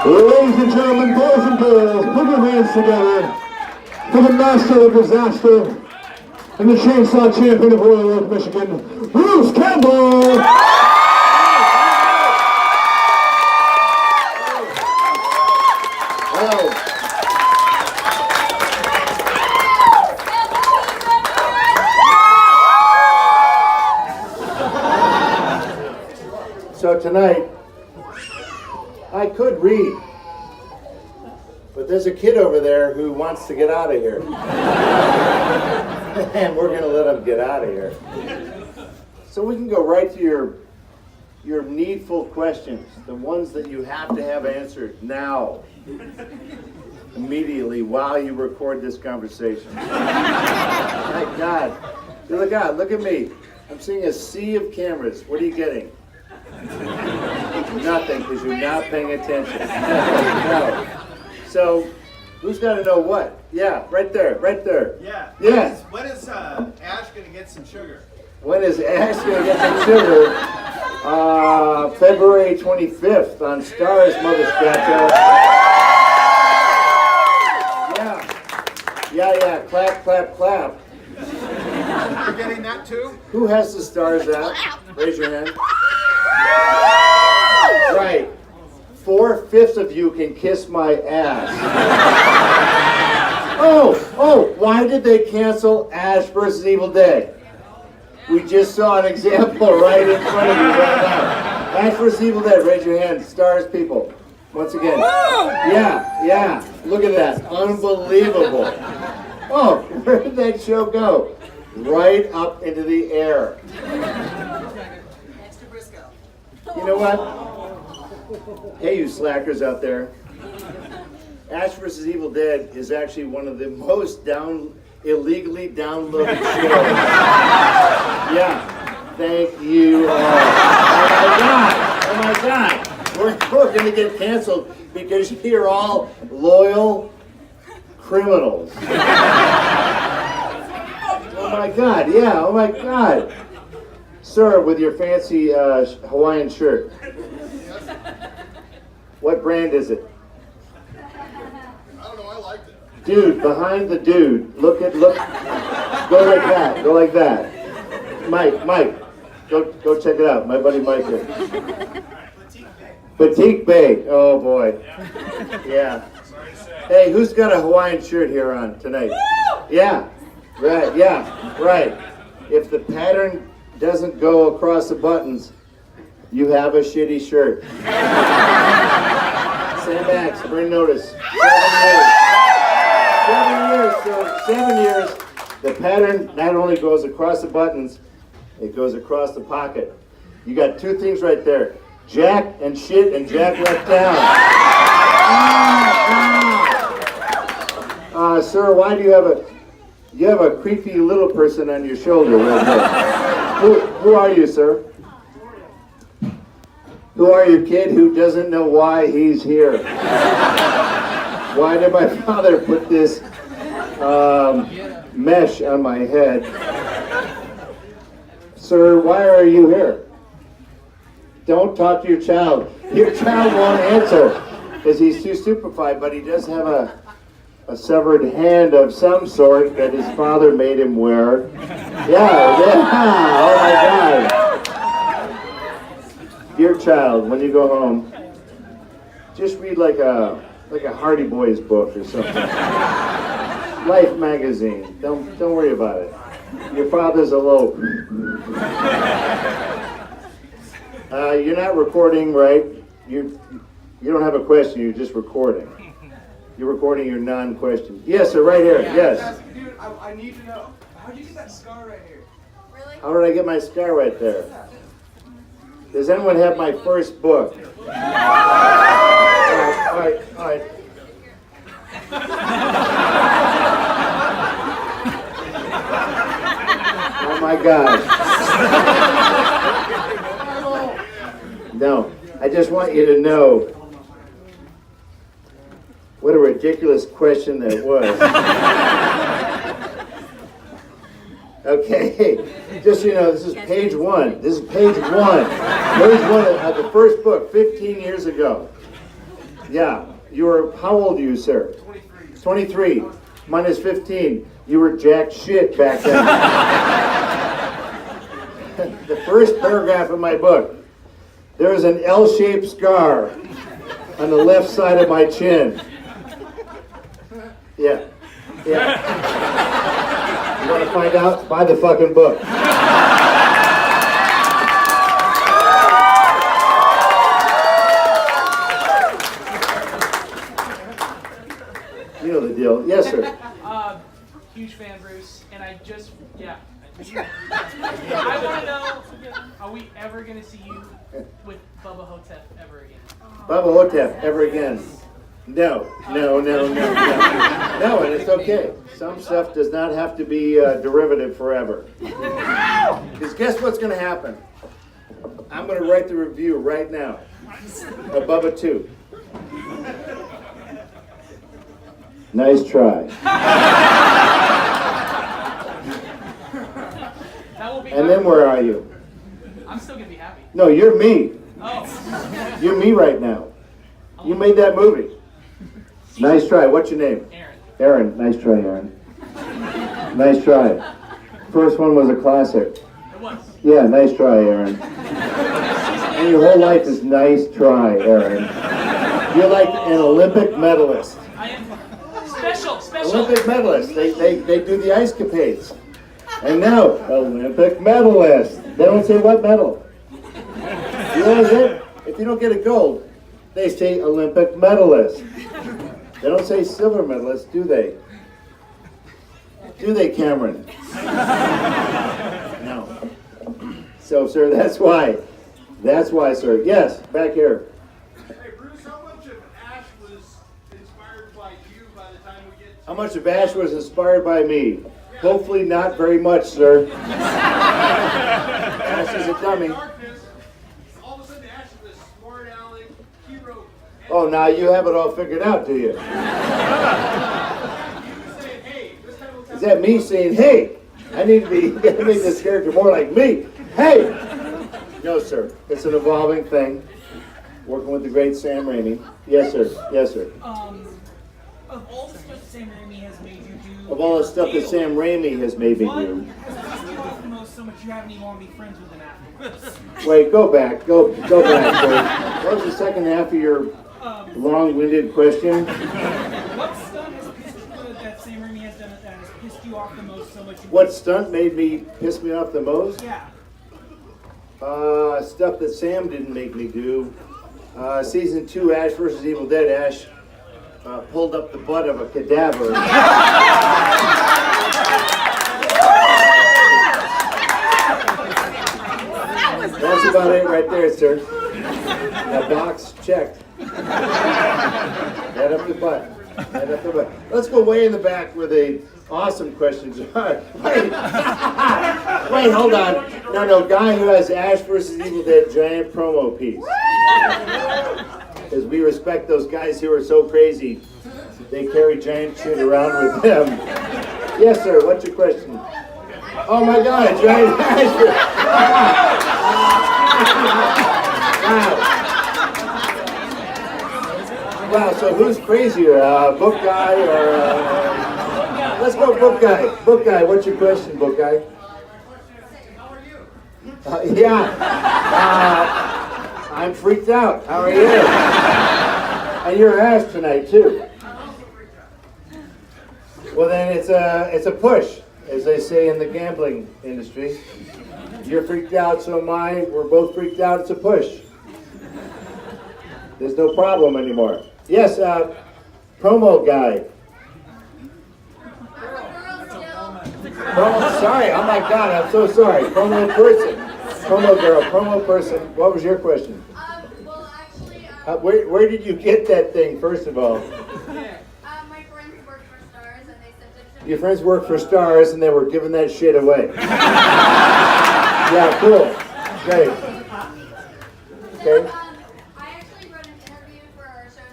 Ladies and gentlemen, boys and girls, put your hands together for the master of disaster and the chainsaw champion of Royal Oak, Michigan, Bruce Campbell! So tonight, I could read, but there's a kid over there who wants to get out of here. And we're going to let him get out of here. So we can go right to your needful questions, the ones that you have to have answered now, immediately, while you record this conversation. My God. Look out, look at me. I'm seeing a sea of cameras. What are you getting? Nothing, because you're not paying attention. No. So, who's got to know what? Yeah, right there, right there. Yeah. Yeah. When is Ash going to get some sugar? When is Ash going to get some sugar? February 25th on Stars, Mother Scratcher. Yeah. Clap, clap, clap. You're getting that too? Who has the Stars app? Raise your hand. Right. 4/5 of you can kiss my ass. Oh, why did they cancel Ash vs. Evil Dead? We just saw an example right in front of you right now. Ash vs. Evil Dead, raise your hand. Stars people. Once again. Yeah. Look at that. Unbelievable. Oh, where did that show go? Right up into the air. You know what? Hey, you slackers out there. Ash vs. Evil Dead is actually one of the most illegally downloaded shows. Yeah. Thank you all. Oh my God. We're going to get canceled because you're all loyal criminals. Oh my God. Yeah. Oh my God. Sir, with your fancy Hawaiian shirt. What brand is it? I don't know, I liked it. Dude, behind the dude. Look. Go like that. Mike, go check it out. My buddy Mike here. Petite Bay. Oh boy. Yeah. Hey, who's got a Hawaiian shirt here on tonight? Yeah. Right. If the pattern doesn't go across the buttons, you have a shitty shirt. Sam Max, bring notice. 7 years. The pattern not only goes across the buttons, it goes across the pocket. You got two things right there. Jack and shit, and Jack left down. Sir, why do you have a creepy little person on your shoulder right there? Who are you, sir? Who are you, kid, who doesn't know why he's here? Why did my father put this mesh on my head? Sir, why are you here? Don't talk to your child. Your child won't answer because he's too stupefied, but he does have a severed hand of some sort that his father made him wear. Yeah. Oh my God. Dear child, when you go home, just read like a Hardy Boys book or something. Life magazine. Don't worry about it. Your father's eloped. You're not recording, right? You don't have a question. You're just recording. You're recording your non-question. Yes, sir, right here. Yes. Dude, I need to know. How did you get that scar right here? Really? How did I get my scar right there? Does anyone have my first book? All right. Oh my God. No, I just want you to know what a ridiculous question that was. Okay, just so you know, this is page one. Page one of the first book, 15 years ago. Yeah. You were, how old are you, sir? 23. 23. Minus 15. You were jack shit back then. The first paragraph of my book. There is an L-shaped scar on the left side of my chin. Yeah. Yeah. You want to find out? Buy the fucking book. You know the deal. Yes, sir. Huge fan, Bruce, and I just, I want to know, are we ever going to see you with Bubba Hotep ever again? Bubba Hotep, ever again. No, and it's okay. Some stuff does not have to be derivative forever. Because guess what's going to happen? I'm going to write the review right now of Bubba 2. Nice try. That will be And then where are you? I'm still going to be happy. No, you're me. Oh. You're me right now. You made that movie. Nice try. What's your name? Aaron. Aaron. Nice try, Aaron. Nice try. First one was a classic. It was. Yeah, nice try, Aaron. And your whole life is nice try, Aaron. You're like an Olympic medalist. I am special. Olympic medalist. They do the ice capades. And now, Olympic medalist. They don't say what medal. You know what it? If you don't get a gold, they say Olympic medalist. They don't say silver medalist, do they? Do they, Cameron? No. So, sir, that's why. That's why, sir. Yes, back here. Hey, Bruce, how much of Ash was inspired by you by the time we get to... How much of Ash was inspired by me? Hopefully not very much, sir. Ash is a dummy. Darkness, all of a sudden Ash is this smart aleck hero. Oh, now you have it all figured out, do you? You say, hey, this time we'll Is that me saying, hey, I need to make this character more like me? Hey! No, sir. It's an evolving thing. Working with the great Sam Raimi. Yes, sir. Yes, sir. Of all the stuff Sam Raimi has made you do, Of all the stuff that Sam Raimi has made me what do. has pissed you off the most so much you haven't even want to be friends with him afterwards? Wait, go back. Go back, sir. What was the second half of your long-winded question? What stunt has pissed you that Sam Raimi has done that has pissed you off the most so much you What stunt made me piss me off the most? Yeah. Stuff that Sam didn't make me do. Season 2, Ash vs. Evil Dead. Ash pulled up the butt of a cadaver. That's about it right there, sir. That box checked. Head up the butt. Head up the butt. Let's go way in the back where the awesome questions are. Wait, hold on. No, guy who has Ash vs. Evil Dead giant promo piece. Because we respect those guys who are so crazy. They carry giant shit around with them. Yes, sir. What's your question? Oh my God, giant Ash. Wow, so who's crazier, book guy or... Let's go book guy. Book guy, what's your question, book guy? How are you? I'm freaked out. How are you? And you're Ash tonight, too. Well, then it's a push, as they say in the gambling industry. You're freaked out, so am I. We're both freaked out. It's a push. There's no problem anymore. Yes, promo guy. Promo, sorry, oh my God, I'm so sorry. Promo person. Promo girl, promo person. What was your question? Well, actually, Where did you get that thing, first of all? my friends work for Stars, and they sent it to me. Your friends work for Stars, and they were giving that shit away. Yeah, cool. Great. Okay. I actually wrote an interview for our show,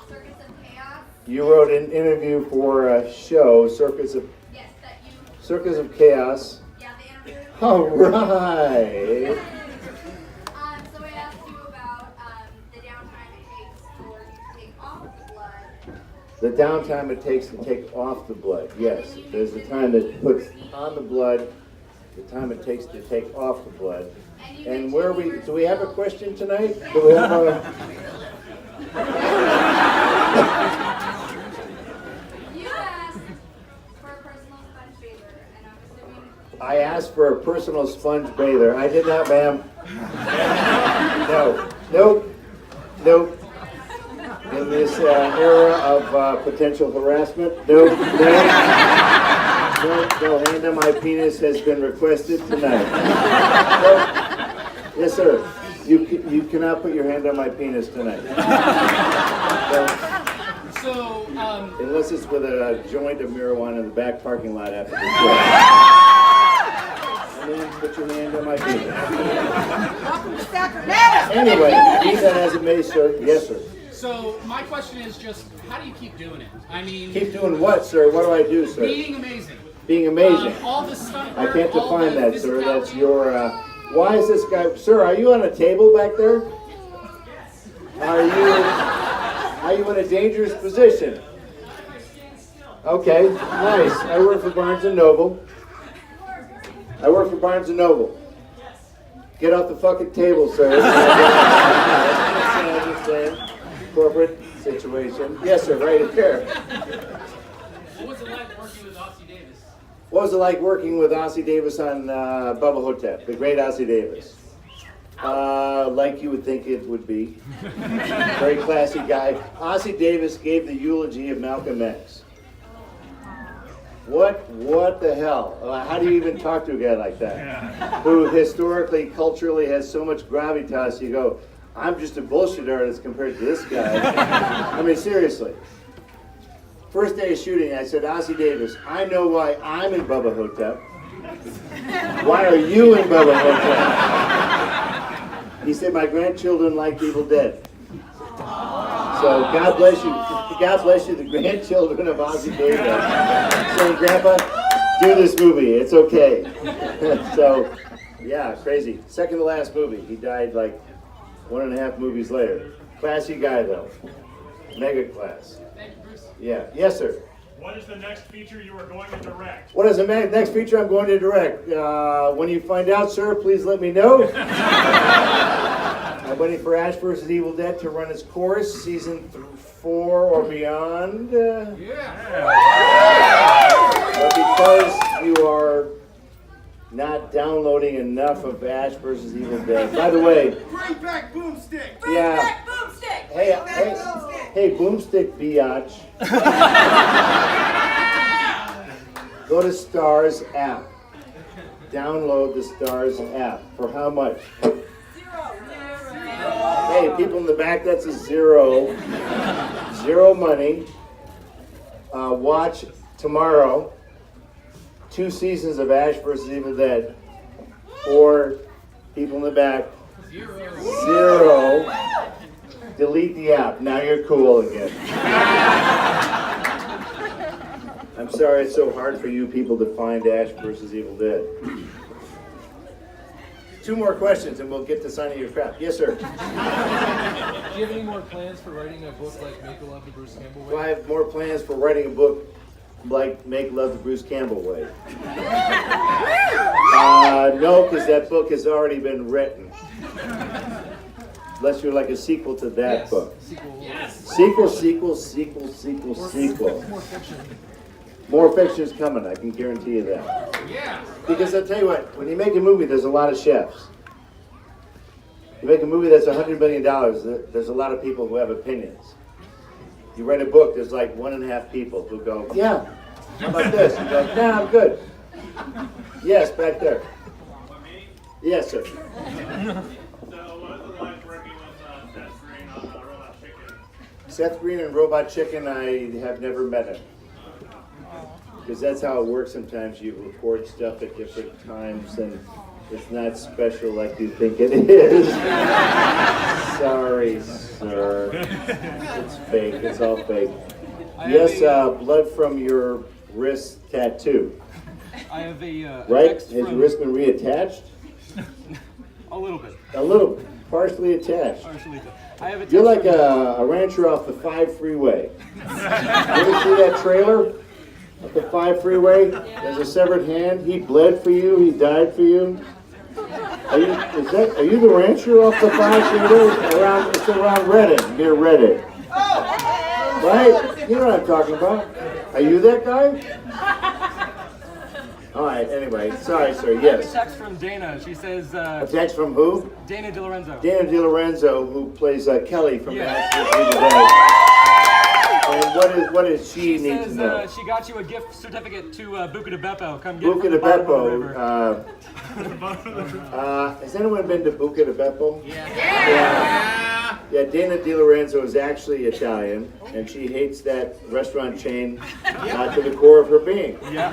Circus of Chaos. You wrote an interview for a show, Circus of Yes, that you. Chaos. Yeah, the interview. All right. So I asked you about the downtime it takes for you to take The downtime it takes to take off the blood, yes. There's the time that puts on the blood, the time it takes to take off the blood. And where do we have a question tonight? Do we have a... You asked for a personal sponge bather, and I'm assuming. I asked for a personal sponge bather. I did not, ma'am. No. Nope. Nope. In this era of potential harassment, no, hand on my penis has been requested tonight. No. Yes, sir. You cannot put your hand on my penis tonight. So, Unless it's with a joint of marijuana in the back parking lot after the show. And then put your hand on my penis. Welcome to Sacramento. Anyway, be that as it may, sir. Yes, sir. so my question is just, how do you keep doing it? I mean, Keep doing what, sir? What do I do, sir? being amazing. Being amazing. All the stunt I work, can't all define the that, sir. That's physicality. your, why is this guy, sir, are you on a table back there? Are you in a dangerous position? Okay, nice. I work for Barnes & Noble. Get off the fucking table, sir. I understand. Corporate situation. Yes, sir, right here. What was it like working with Ossie Davis? What was it like working with Ossie Davis on Bubba Hotep, the great Ossie Davis? Like you would think it would be. Very classy guy. Ossie Davis gave the eulogy of Malcolm X. What the hell? How do you even talk to a guy like that? Who historically, culturally has so much gravitas, you go, I'm just a bullshit artist compared to this guy. I mean, seriously. First day of shooting, I said, Ossie Davis, I know why I'm in Bubba Hotep. Why are you in Bubba Hotep? He said, my grandchildren like Evil Dead. So God bless you. God bless you, the grandchildren of Ossie Davis. Saying, Grandpa, do this movie. It's okay. So, yeah, crazy. Second to last movie. He died like 1.5 movies later. Classy guy, though. Mega class. Thank you, Bruce. Yeah. Yes, sir. What is the next feature you are going to direct? What is the next feature I'm going to direct? When you find out, sir, please let me know. I'm waiting for Ash vs. Evil Dead to run its course, season 4 or beyond. But because you are not downloading enough of Ash vs. Evil Dead. By the way, Bring back Boomstick! yeah. Boomstick. Hey, Boomstick biatch. Go to Stars app. Download the Stars app. For how much? Hey, people in the back, that's a zero. Zero money. Watch tomorrow 2 seasons of Ash vs. Evil Dead. For people in the back, zero. Delete the app. Now you're cool again. I'm sorry it's so hard for you people to find Ash vs. Evil Dead. 2 more questions and we'll get to signing your crap. Yes, sir. Do you have any more plans for writing a book like Make Love the Bruce Campbell Way? Do I have more plans for writing a book like Make Love the Bruce Campbell Way? No, because that book has already been written. Unless you're like a sequel to that Yes. book. Sequel. Sequel. More fiction. More fiction's coming, I can guarantee you that. Yeah. Because I'll tell you what, when you make a movie, there's a lot of chefs. You make a movie that's $100 million, there's a lot of people who have opinions. You write a book, there's like 1.5 people who go, yeah, how about this? You go, nah, I'm good. Yes, back there. Yes, sir. So, what is it like working with Seth Green on Robot Chicken? Seth Green and Robot Chicken, I have never met him. Because that's how it works sometimes. You record stuff at different times and it's not special like you think it is. Sorry, sir. It's fake. It's all fake. Yes, blood from your wrist tattoo. I have a Right? text Has your from- wrist been reattached? a little bit. A little, partially attached. Partially. I have a You're text like from- a rancher off the 5 freeway. You ever see that trailer? At the 5 freeway? There's a severed hand. He bled for you. He died for you. Are you the rancher off the 5 freeway? It's around Redding, near Redding. Right? You know what I'm talking about. Are you that guy? All right, anyway. Sorry, sir. I have a Yes. text from Dana. She says, A text from who? Dana DiLorenzo. Dana DiLorenzo, who plays Kelly from Yeah. Nashville today. And what does she She need to says know? she got you a gift certificate to Buca de Beppo. Come get Buca it from de the bottom of the Beppo. river. Has anyone been to Buca de Beppo? Yeah, Dana DiLorenzo is actually Italian, and she hates that restaurant chain to the core of her being. Yeah.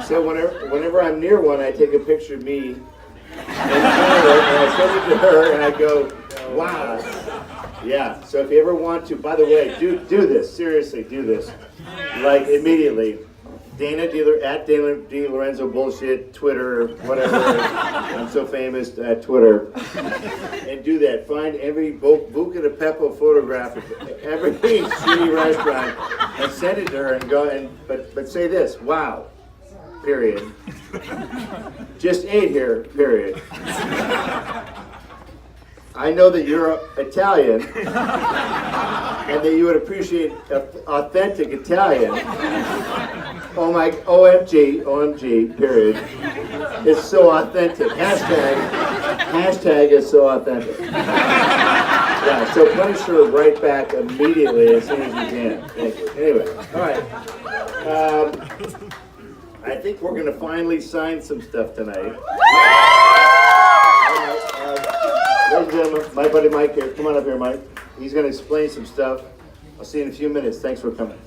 So whenever I'm near one, I take a picture of me and I send it to her, and I go, wow. Yeah, so if you ever want to, by the way, do this, seriously, do this. Like, immediately. Dana DiLorenzo bullshit, Twitter, whatever. I'm so famous at Twitter. And do that. Find every Buca de Beppo photograph of every shitty restaurant and send it to her and go, but say this, wow, period. Just ate here, period. I know that you're Italian and that you would appreciate authentic Italian. Oh my, OMG, period. It's so authentic. Hashtag is so authentic. Yeah, so punish her right back immediately as soon as you can. Thank you. Anyway, all right. I think we're going to finally sign some stuff tonight. Ladies and gentlemen, my buddy Mike here. Come on up here, Mike. He's going to explain some stuff. I'll see you in a few minutes. Thanks for coming.